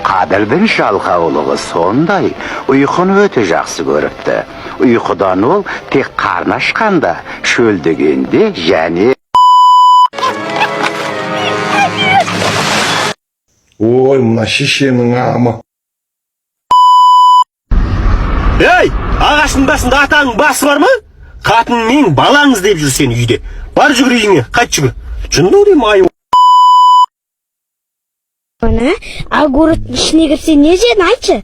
Kadir'дің жалқаулығы сондай, ұйқыны өте жақсы көріпті. Ұйқыдан ол тек қарны ашқанда, шөлдегенде және... Ой, мына шешенің амы. Ей, ағаштың басында атаның басы бар ма? Қатын мен балаңыз деп жүр сен үйде. Бар жүгір үйіңе, қайт жүгір. Жынды дейм ай. Ана, огуреттің ішіне кірсе не жедің, айтшы?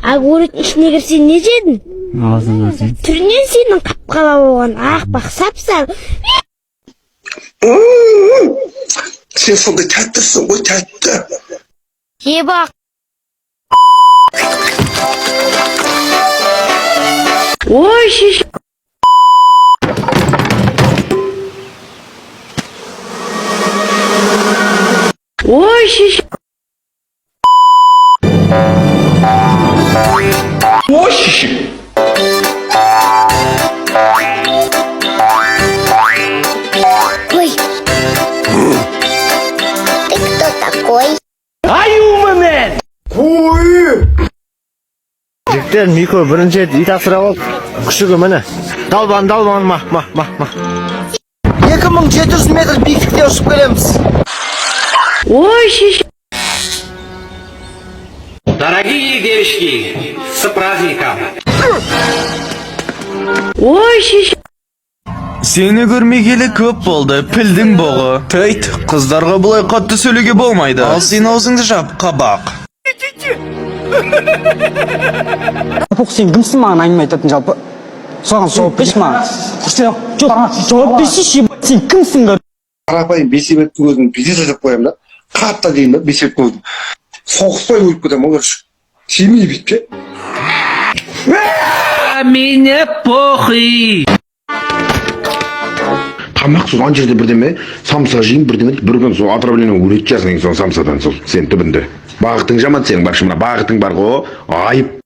Огуреттің ішіне кірсе не жедің? Түрінен сенің қап-қала болған ақпақ сап-сап. Сен сондай тәттісің ғой, тәтті. Ебақ. Ой, шеш. Ой, шеш. Ой, шешек. Ой. Ты кто такой? Аюмамен! Ой! Жіктер Мико бірінші ит асырап алып, күшігі міне. Далбан, ма. 2700 метр биіктікте ұшып келеміз. Ой, шеш. Дорогие девочки, с праздником! Ой, шеш. Сені көрмегелі көп болды, пілдің боғы. Тәйт, қыздарға бұлай қатты сөйлеуге болмайды. Ал сен аузыңды жап, қабақ. Пұқ, сен кімсің маған әңгіме айтатын жалпы? Соған жауап берші маған. Жауап берші, сен кімсің ғой? Қарапайым бейсебеттің өзін бейсе жасап қоямын да. Қатта дейін да, бейсебеттің өзін. Соғыспай өліп кетем, оғыр шық. Тимей бітпе. Мне похуй! Тамақ сол ан жерде бірдеме, самса жейін бірдеме, бір күн сол отравление өлет жасың сол самсадан сол сен түбінде. Бағытың жаман сенің бақшы мына бағытың бар ғой, айып.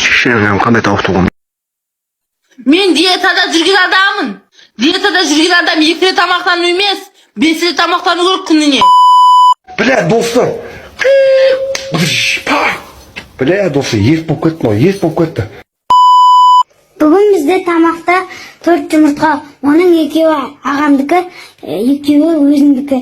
Шешем қандай тауық туған? Мен диетада жүрген адаммын. Диетада жүрген адам 2 рет тамақтану емес, 5 рет тамақтану керек күніне. Бля, достар. Бля, достар, ет болып кетті ма? Ет болып кетті. Бүгін бізде тамақта 4 жұмыртқа, оның екеуі ағамдікі, екеуі өзімдікі.